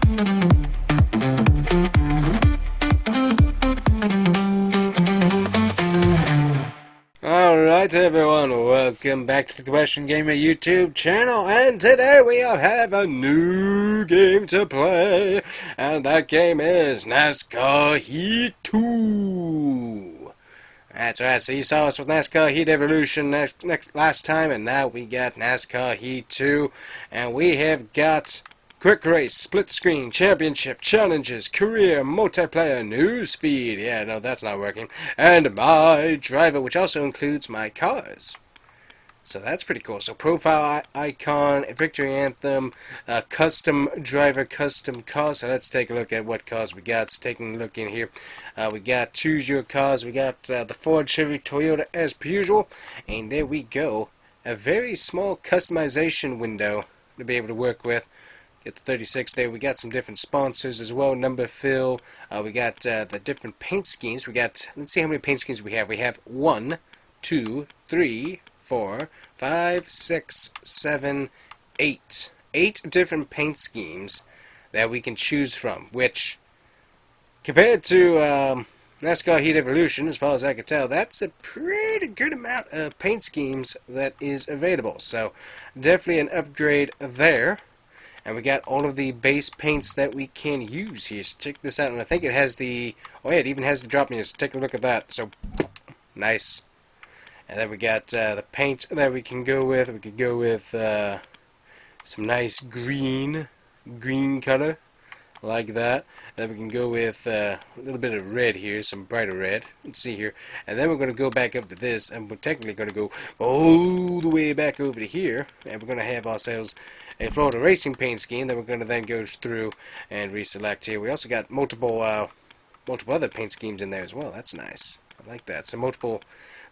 Alright everyone, welcome back to the Combustion Gamer YouTube channel, and today we have a new game to play, and that game is NASCAR Heat 2. That's right, so you saw us with NASCAR Heat Evolution last time, and now we got NASCAR Heat 2, and we have got Quick Race, Split Screen, Championship, Challenges, Career, Multiplayer, Newsfeed, yeah, no, that's not working, and My Driver, which also includes my cars. So that's pretty cool. So Profile Icon, Victory Anthem, Custom Driver, Custom Cars. So let's take a look at what cars we got. So taking a look in here, we got Choose Your Cars, we got the Ford, Chevy, Toyota as per usual, and there we go. A very small customization window to be able to work with. Get the 36 there. We got some different sponsors as well. Number fill. We got the different paint schemes. We got. Let's see how many paint schemes we have. We have 1, 2, 3, 4, 5, 6, 7, 8. 8 different paint schemes that we can choose from. Which, compared to NASCAR Heat Evolution, as far as I can tell, that's a pretty good amount of paint schemes that is available. So definitely an upgrade there. And we got all of the base paints that we can use here. So check this out. And I think it has the... Oh yeah, it even has the drop meter. So take a look at that. So, nice. And then we got the paint that we can go with. We could go with some nice green color. Like that. And then we can go with a little bit of red here. Some brighter red. Let's see here. And then we're going to go back up to this. And we're technically going to go all the way back over to here. And we're going to have ourselves a Florida Racing paint scheme that we're going to then go through and reselect here. We also got multiple other paint schemes in there as well. That's nice. I like that. So multiple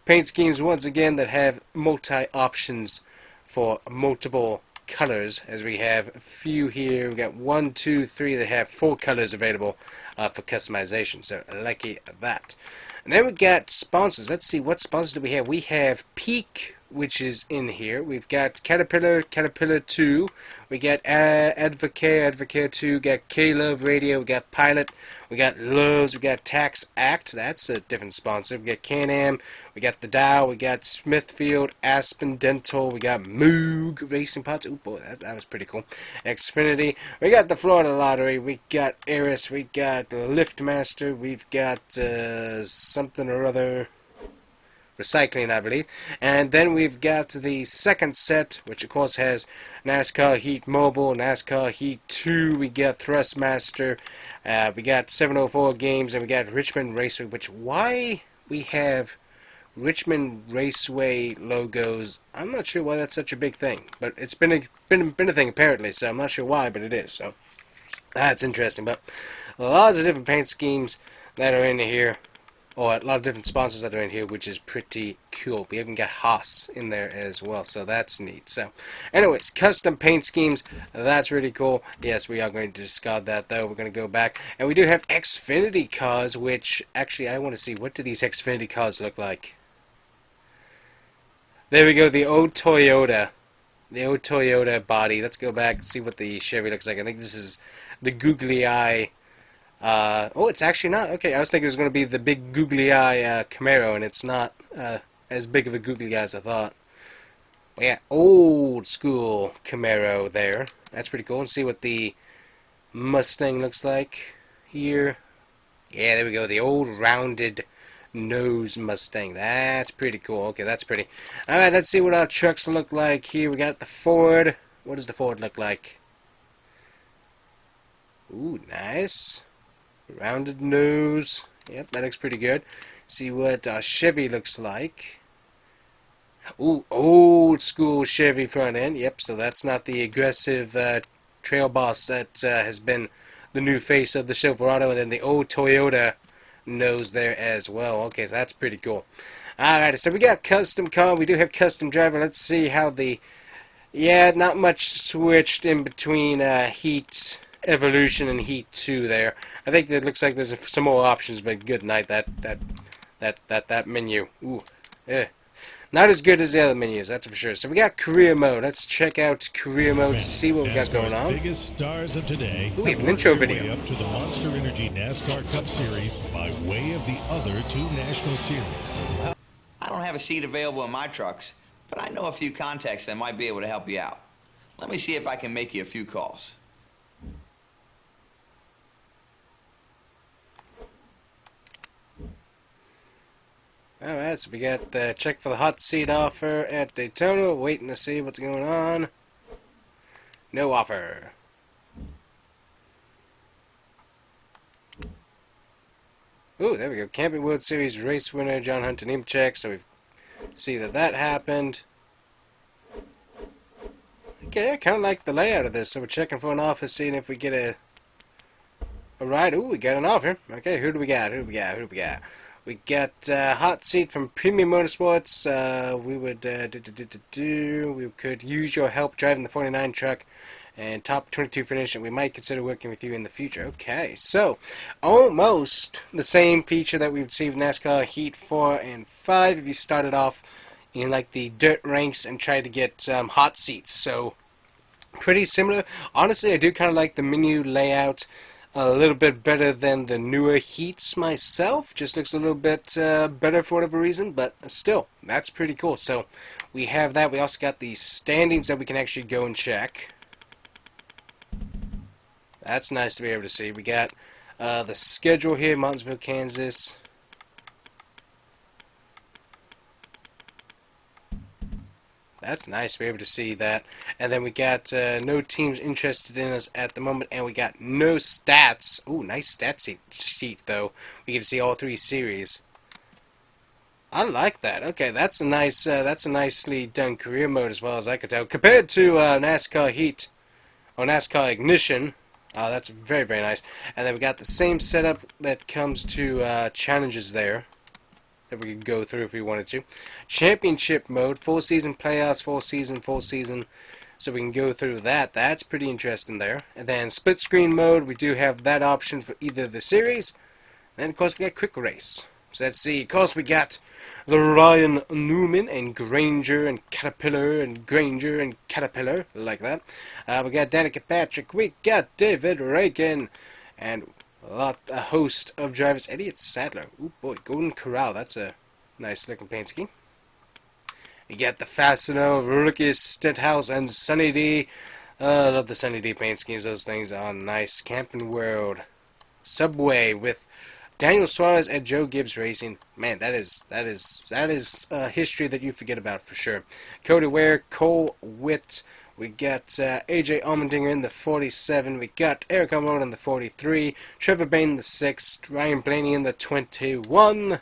paint schemes once again that have multi-options for multiple colors, as we have a few here. We got 1, 2, 3 that have 4 colors available for customization. So lucky that. And then we got sponsors. Let's see, what sponsors do we have? We have Peak, which is in here. We've got Caterpillar, Caterpillar 2. We got Advocare, Advocare 2. Got K-Love Radio. We got Pilot. We got Loves. We got Tax Act. That's a different sponsor. We got Can-Am. We got The Dow. We got Smithfield, Aspen Dental. We got Moog Racing Parts. Oh boy, that was pretty cool. Xfinity. We got the Florida Lottery. We got Eris. We got Liftmaster. We've got something or other. Recycling, I believe. And then we've got the second set, which of course has NASCAR Heat Mobile, NASCAR Heat 2, we got Thrustmaster, we got 704 games, and we got Richmond Raceway, which why we have Richmond Raceway logos, I'm not sure why that's such a big thing. But it's been a thing apparently, so I'm not sure why, but it is. So that's interesting. But lots of different paint schemes that are in here. Or a lot of different sponsors that are in here, which is pretty cool. We even got Haas in there as well, so that's neat. So, anyways, custom paint schemes, that's really cool. Yes, we are going to discard that, though. We're going to go back. And we do have Xfinity cars, which, actually, I want to see, what do these Xfinity cars look like? There we go, the old Toyota. The old Toyota body. Let's go back and see what the Chevy looks like. I think this is the googly eye. Oh, it's actually not. Okay, I was thinking it was going to be the big googly eye Camaro, and it's not as big of a googly eye as I thought. But yeah, old school Camaro there. That's pretty cool. Let's see what the Mustang looks like here. Yeah, there we go. The old rounded nose Mustang. That's pretty cool. Okay, that's pretty. Alright, let's see what our trucks look like here. We got the Ford. What does the Ford look like? Ooh, nice. Rounded nose. Yep, that looks pretty good. See what Chevy looks like. Ooh, old school Chevy front end. Yep, so that's not the aggressive trail boss that has been the new face of the Silverado. And then the old Toyota nose there as well. Okay, so that's pretty cool. Alright, so we got custom car. We do have custom driver. Let's see how the... Yeah, not much switched in between Heat Evolution and Heat 2 there. I think it looks like there's some more options, but good night, that menu. Ooh, Not as good as the other menus, that's for sure. So we got career mode. Let's check out career mode, see what we got going on. Biggest stars of today Ooh, we have have an worked intro their video. way up to the Monster Energy NASCAR Cup Series by way of the other two national series. I don't have a seat available in my trucks, but I know a few contacts that might be able to help you out. Let me see if I can make you a few calls. Alright, so we got the check for the hot seat offer at Daytona. Waiting to see what's going on. No offer. Ooh, there we go. Camping World Series race winner John Hunter name check. So we see that happened. Okay, I kind of like the layout of this. So we're checking for an offer, seeing if we get a ride. Ooh, we got an offer. Okay, who do we got? We got hot seat from Premium Motorsports. We could use your help driving the 49 truck and top 22 finish, and we might consider working with you in the future. Okay, so almost the same feature that we would see with NASCAR Heat 4 and 5 if you started off in like the dirt ranks and tried to get hot seats. So pretty similar. Honestly, I do kind of like the menu layout a little bit better than the newer Heats myself. Just looks a little bit better for whatever reason, but still, that's pretty cool. So we have that. We also got the standings that we can actually go and check. That's nice to be able to see. We got the schedule here, Martinsville, Kansas. That's nice to be able to see that. And then we got no teams interested in us at the moment, and we got no stats. Ooh, nice stats sheet though. We get to see all three series. I like that. Okay, that's a nicely done career mode as well as I could tell. Compared to NASCAR Heat or NASCAR Ignition, that's very, very nice. And then we got the same setup that comes to challenges there that we could go through if we wanted to. Championship mode, full season playoffs, full season. So we can go through that. That's pretty interesting there. And then split screen mode, we do have that option for either of the series. And then of course we got quick race. So let's see. Of course we got the Ryan Newman and Granger and Caterpillar and Granger and Caterpillar like that. We got Danica Patrick. We got David Reagan and a host of drivers. Elliott Sadler. Ooh boy, Golden Corral. That's a nice looking paint scheme. You got the Fastenal, Lucas Stenhouse, and Sunny D. I love the Sunny D paint schemes. Those things are nice. Camping World. Subway with Daniel Suarez and Joe Gibbs Racing. Man, that is history that you forget about for sure. Cody Ware, Cole Witt. We got AJ Allmendinger in the 47. We got Eric Almroth in the 43. Trevor Bain in the 6. Ryan Blaney in the 21.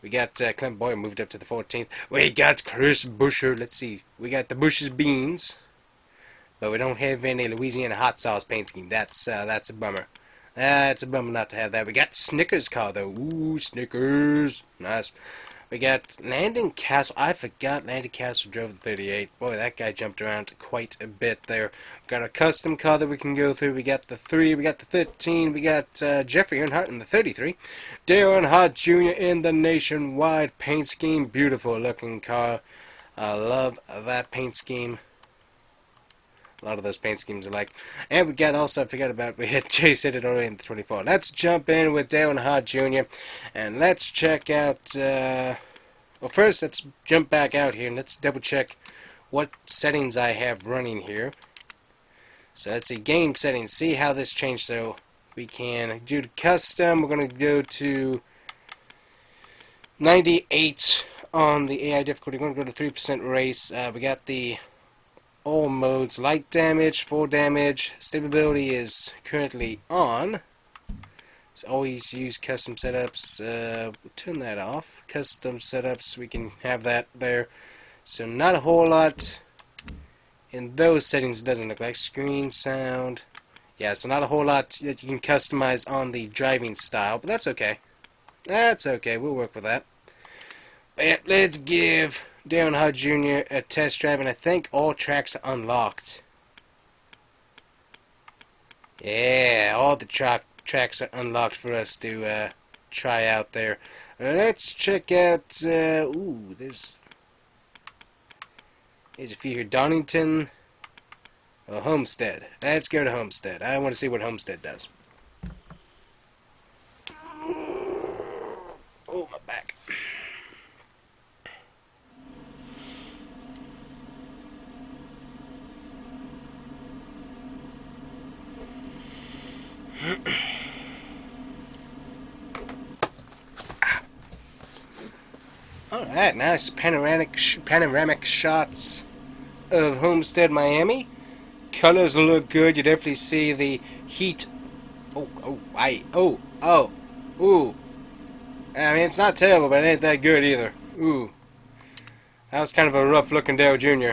We got Clint Boyer moved up to the 14th. We got Chris Buescher. Let's see. We got the Bush's Beans. But we don't have any Louisiana hot sauce paint scheme. That's a bummer. It's a bummer not to have that. We got Snickers car though. Ooh, Snickers. Nice. We got Landon Castle. I forgot Landon Castle drove the 38. Boy, that guy jumped around quite a bit there. We got a custom car that we can go through. We got the 3. We got the 13. We got Jeffrey Earnhardt in the 33. Dale Earnhardt Jr. in the nationwide paint scheme. Beautiful looking car. I love that paint scheme. A lot of those paint schemes are like. And we got also, I forgot about, we had Chase hit it already in the 24. Let's jump in with Dale Earnhardt Jr. And let's check out, well first let's jump back out here and let's double check what settings I have running here. So let's see, game settings, see how this changed. So we can do the custom, we're going to go to 98 on the AI difficulty, we're going to go to 3% race. We got the all modes, light damage, full damage, stability is currently on. So always use custom setups, we'll turn that off. Custom setups, we can have that there. So not a whole lot in those settings, it doesn't look like. Screen, sound, yeah, so not a whole lot that you can customize on the driving style, but that's okay. That's okay, we'll work with that. But let's give Dale Earnhardt Jr. a test drive, and I think all tracks are unlocked. Yeah, all the tracks are unlocked for us to try out there. Let's check out, ooh, there's a few here. Donington, Homestead. Let's go to Homestead. I want to see what Homestead does. Oh, my back. Alright, nice panoramic shots of Homestead, Miami. Colors look good. You definitely see the heat. Ooh. I mean, it's not terrible, but it ain't that good either. Ooh. That was kind of a rough looking Dale Jr.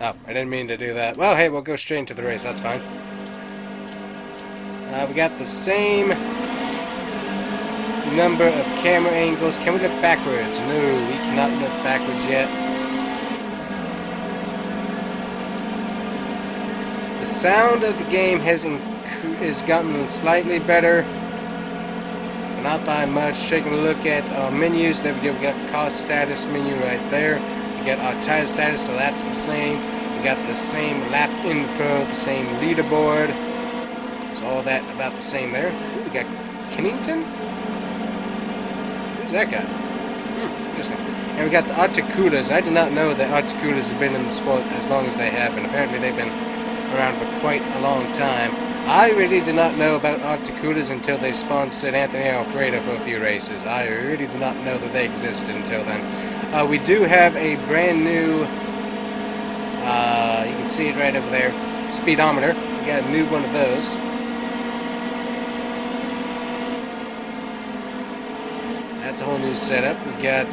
Oh, I didn't mean to do that. Well, hey, we'll go straight into the race. That's fine. We got the same number of camera angles. Can we look backwards? No, we cannot look backwards yet. The sound of the game has gotten slightly better, but not by much. Taking a look at our menus, there we go. We got cost status menu right there. We got our tire status, so that's the same. We got the same lap info, the same leaderboard. So all that about the same there. Ooh, we got Kennington. Who's that guy? Interesting. And we got the Articulas. I did not know that Articulas have been in the sport as long as they have been. Apparently they've been around for quite a long time. I really did not know about Articulas until they sponsored Anthony Alfredo for a few races. I really did not know that they existed until then. We do have a brand new, you can see it right over there, speedometer. We got a new one of those. That's a whole new setup. We got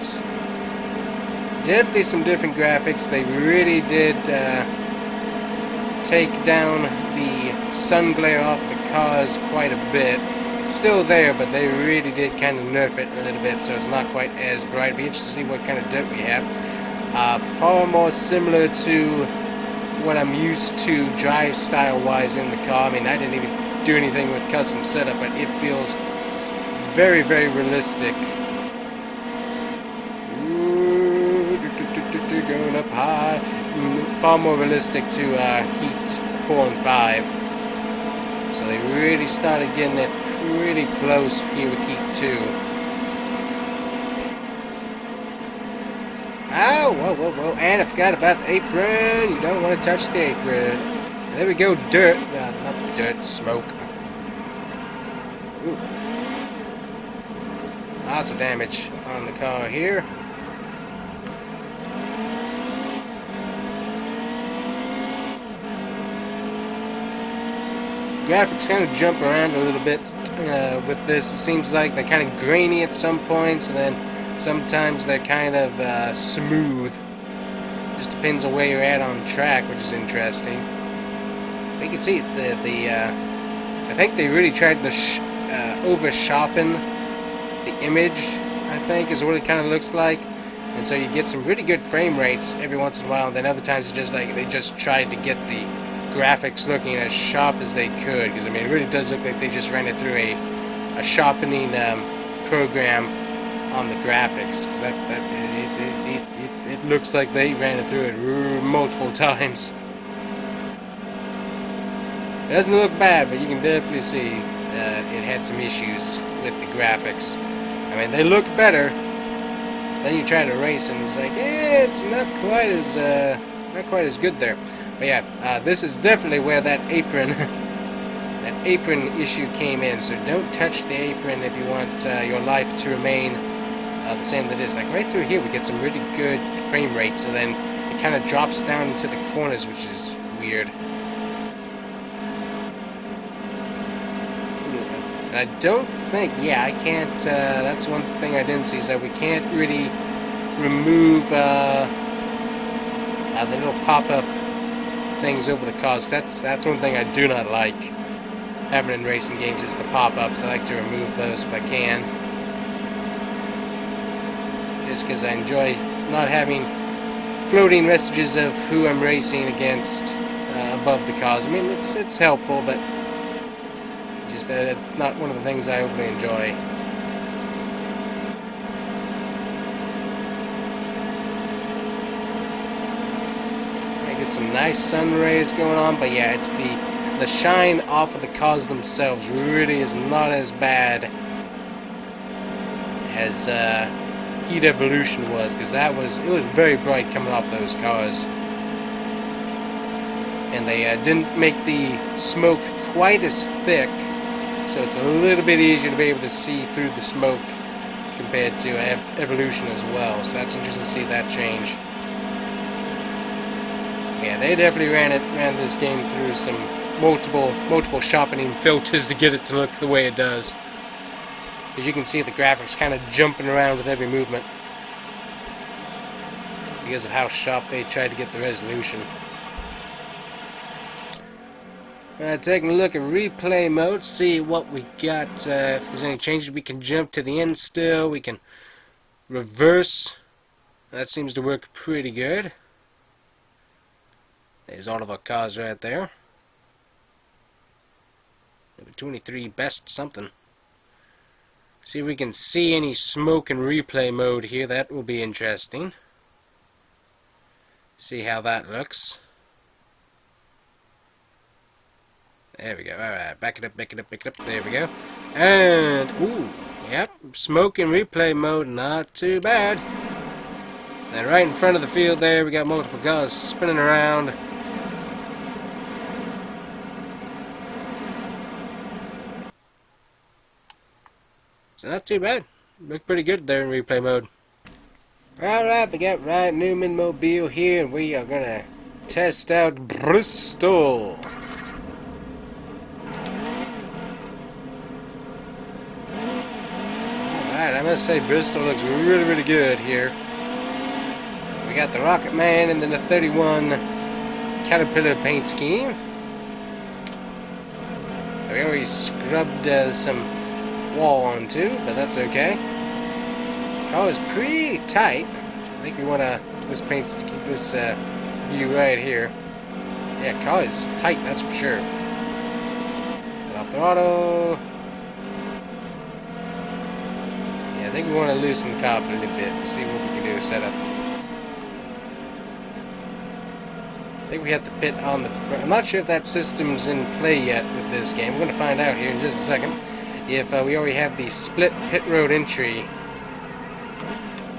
definitely some different graphics. They really did take down the sun glare off of the cars quite a bit. It's still there, but they really did kind of nerf it a little bit, so it's not quite as bright. It'll be interesting to see what kind of dirt we have. Far more similar to what I'm used to drive style wise in the car. I mean, I didn't even do anything with custom setup, but it feels very, very realistic. Going up high. Far more realistic to Heat 4 and 5. So they really started getting it pretty close here with Heat 2. Oh, whoa. And I forgot about the apron. You don't want to touch the apron. And there we go, dirt. Not dirt, smoke. Ooh. Lots of damage on the car here. Graphics kind of jump around a little bit with this. It seems like they're kind of grainy at some points, and then sometimes they're kind of smooth. Just depends on where you're at on track, which is interesting. You can see I think they really tried to over sharpen the image, I think is what it kind of looks like. And so you get some really good frame rates every once in a while, and then other times it's just like they just tried to get the graphics looking as sharp as they could, because I mean it really does look like they just ran it through a sharpening program on the graphics, because it looks like they ran it through it multiple times. It doesn't look bad, but you can definitely see it had some issues with the graphics. I mean, they look better. Then you try to race and it's like, it's not quite as good there. But yeah, this is definitely where that apron issue came in. So don't touch the apron if you want your life to remain the same that it is. Like right through here, we get some really good frame rates, so then it kind of drops down into the corners, which is weird. And I don't think, I can't. That's one thing I didn't see, is that we can't really remove the little pop-up things over the cars. That's one thing I do not like having in racing games, is the pop-ups. I like to remove those if I can, just because I enjoy not having floating messages of who I'm racing against above the cars. I mean, it's helpful, but Just not one of the things I overly enjoy. I get some nice sun rays going on, but yeah, it's the shine off of the cars themselves really is not as bad as Heat Evolution was, because it was very bright coming off those cars. And they didn't make the smoke quite as thick, so it's a little bit easier to be able to see through the smoke compared to Evolution as well. So that's interesting to see that change. Yeah, they definitely ran this game through some multiple sharpening filters to get it to look the way it does. As you can see, the graphics kind of jumping around with every movement because of how sharp they tried to get the resolution. Taking a look at replay mode, see what we got. If there's any changes, we can jump to the end still. We can reverse. That seems to work pretty good. There's all of our cars right there. Number 23, best something. See if we can see any smoke in replay mode here. That will be interesting. See how that looks. There we go. Alright, back it up, back it up, back it up. There we go. And, ooh, yep, smoke in replay mode, not too bad. And right in front of the field there, we got multiple cars spinning around. So not too bad. Look pretty good there in replay mode. Alright, we got Ryan Newman Mobile here, and we are going to test out Bristol. Alright, I must say Bristol looks really, really good here. We got the Rocket Man and then the 31 Caterpillar paint scheme. We already scrubbed some wall on too, but that's okay. The car is pretty tight. I think we want this paint to keep this view right here. Yeah, car is tight, that's for sure. Get off the auto. I think we want to loosen the car up a little bit. We'll see what we can do to set up. I think we have to pit on the front. I'm not sure if that system's in play yet with this game. We're going to find out here in just a second if we already have the split pit road entry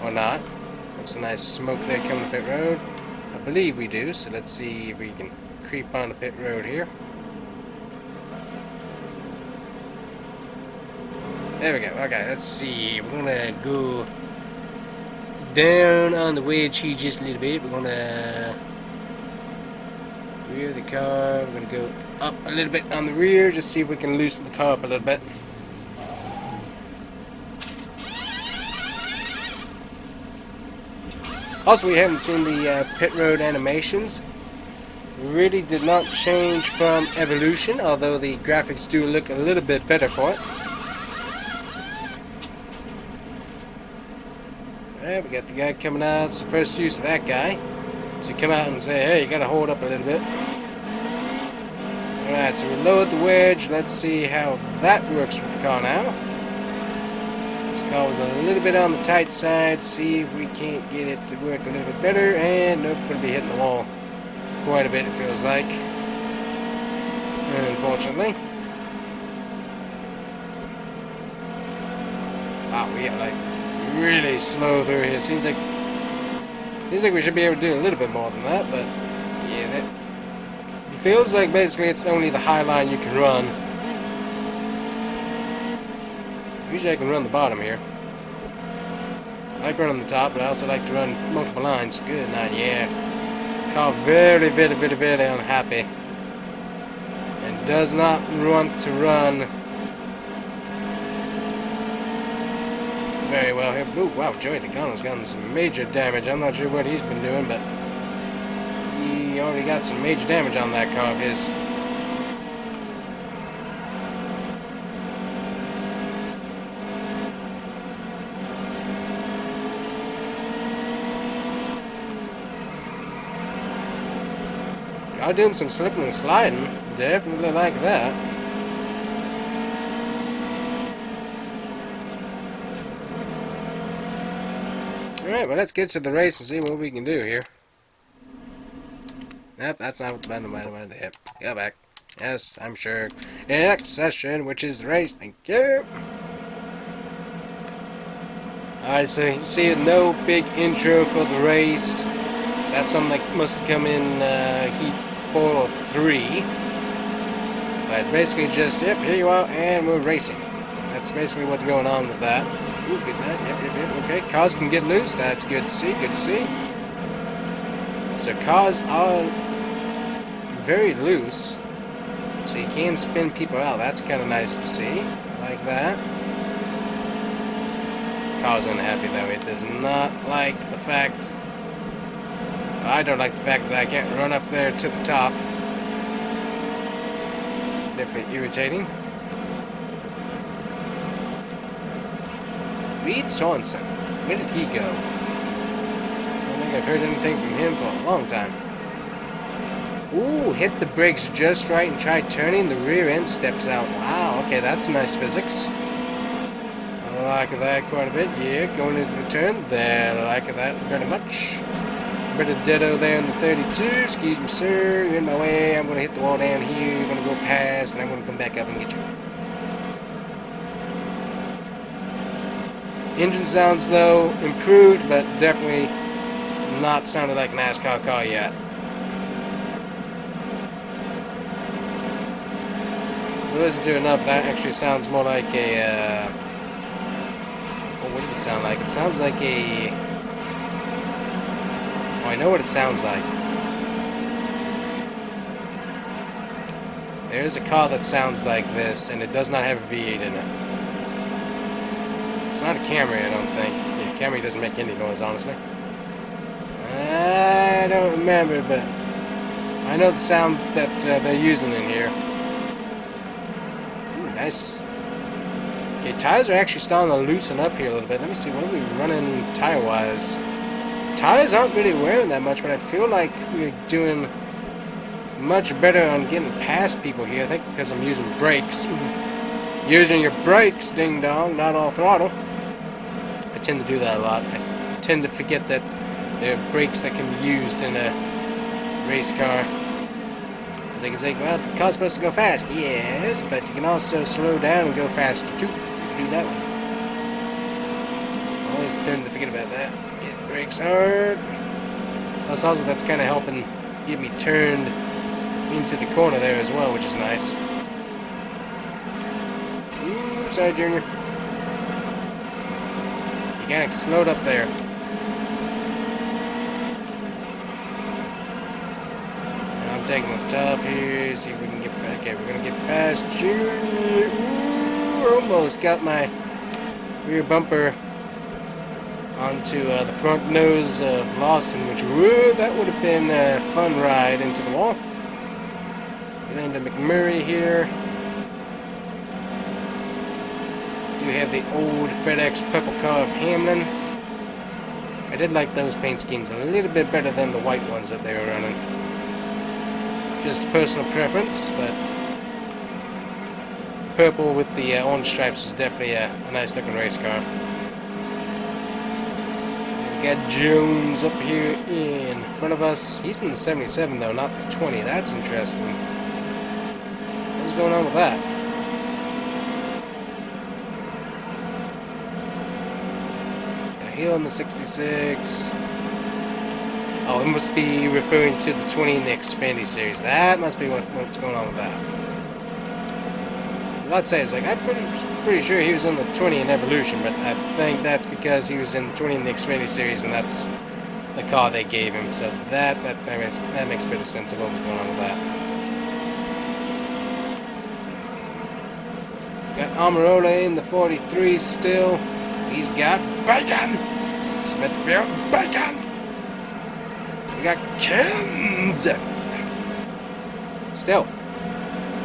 or not. There's some nice smoke there coming to pit road. I believe we do, so let's see if we can creep on the pit road here. There we go. Okay, let's see. We're gonna go down on the wedge here just a little bit. We're gonna rear the car. We're gonna go up a little bit on the rear, just see if we can loosen the car up a little bit. Also, we haven't seen the pit road animations. Really did not change from Evolution, although the graphics do look a little bit better for it. Alright, we got the guy coming out. It's the first use of that guy. So you come out and say, hey, you gotta hold up a little bit. Alright, so we lowered the wedge. Let's see how that works with the car now. This car was a little bit on the tight side. See if we can't get it to work a little bit better. And nope, we're gonna be hitting the wall quite a bit, it feels like. Unfortunately. Wow, we are like really slow through here. Seems like we should be able to do a little bit more than that, but yeah, that feels like basically it's only the high line you can run. Usually I can run the bottom here. I like running the top, but I also like to run multiple lines. Good night, yeah. Car very, very, very, very unhappy. And does not want to run very well here. Ooh, wow, Joey DeConnell's gotten some major damage. I'm not sure what he's been doing, but he already got some major damage on that car of his. Y'all doing some slipping and sliding. Definitely like that. Alright, well, let's get to the race and see what we can do here. Nope, that's not what the button hit. Go back. Yes, I'm sure. Next session, which is the race. Thank you. Alright, so you see no big intro for the race. So that's something that must have come in Heat 4 or 3. But basically just, yep, here you are, and we're racing. That's basically what's going on with that. Ooh, good night. Yep. Okay, cars can get loose. That's good to see, good to see. So cars are very loose. So you can spin people out. That's kind of nice to see. Like that. Car's unhappy though. It does not like the fact... I don't like the fact that I can't run up there to the top. Definitely irritating. Reed Sorensen. Where did he go? I don't think I've heard anything from him for a long time. Ooh, hit the brakes just right and try turning. The rear end steps out. Wow, okay, that's nice physics. I like that quite a bit. Yeah, going into the turn. There, I like that very much. Bit of ditto there in the 32. Excuse me, sir. You're in my way. I'm going to hit the wall down here. You're going to go past, and I'm going to come back up and get you. Engine sounds, though, improved, but definitely not sounded like a NASCAR car yet. If you listen to it enough, that actually sounds more like a... oh, what does it sound like? It sounds like a... oh, I know what it sounds like. There's a car that sounds like this, and it does not have a V8 in it. It's not a Camry, I don't think. Yeah, Camry doesn't make any noise, honestly. I don't remember, but I know the sound that they're using in here. Ooh, nice. Okay, tires are actually starting to loosen up here a little bit. Let me see, what are we running tire-wise? Tires aren't really wearing that much, but I feel like we're doing much better on getting past people here. I think because I'm using brakes. Using your brakes, ding-dong, not all throttle. I tend to do that a lot. I tend to forget that there are brakes that can be used in a race car. Because they can say, well, the car's supposed to go fast. Yes, but you can also slow down and go faster, too. You can do that one. Always tend to forget about that. Hit the brakes hard. Plus, also, that's kind of helping get me turned into the corner there as well, which is nice. Ooh, sorry, Junior. You gotta slowed up there. And I'm taking the top here, see if we can get back. Okay, we're gonna get past Junior. Ooh, almost got my rear bumper onto the front nose of Lawson, which that would have been a fun ride into the wall. Get into McMurray here. We have the old FedEx purple car of Hamlin. I did like those paint schemes a little bit better than the white ones that they were running. Just a personal preference, but purple with the orange stripes is definitely a nice looking race car. We got Jones up here in front of us. He's in the 77 though, not the 20. That's interesting. What's going on with that? Here on the 66. Oh, it must be referring to the 20 in the Xfinity Series. That must be what's going on with that. I'd say it's like I'm pretty sure he was in the 20 in Evolution, but I think that's because he was in the 20 in the Xfinity Series, and that's the car they gave him. So that makes a bit of sense of what was going on with that. Got Amarola in the 43 still. He's got bacon! Smithfield bacon! We got Kenseth! Still.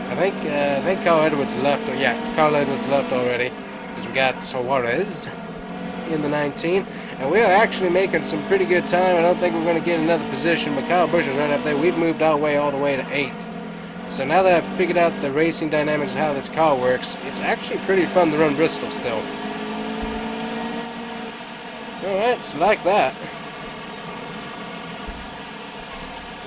I think Carl Edwards left. Yeah, Carl Edwards left already. Because we got Suarez in the 19. And we are actually making some pretty good time. I don't think we're going to get another position, but Kyle Busch is right up there. We've moved our way all the way to 8th. So now that I've figured out the racing dynamics of how this car works, it's actually pretty fun to run Bristol still. Alright, so like that.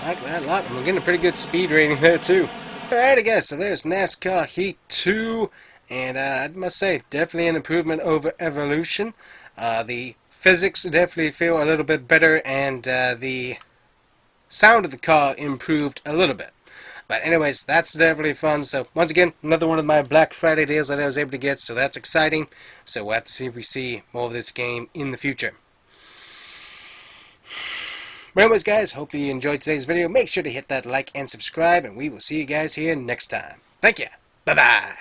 Like that a lot. And we're getting a pretty good speed rating there, too. Alrighty, guys, so there's NASCAR Heat 2. And I must say, definitely an improvement over Evolution. The physics definitely feel a little bit better, and the sound of the car improved a little bit. But anyways, that's definitely fun. So once again, another one of my Black Friday deals that I was able to get, so that's exciting. So we'll have to see if we see more of this game in the future. But anyways, guys, hopefully you enjoyed today's video. Make sure to hit that like and subscribe, and we will see you guys here next time. Thank you. Bye-bye.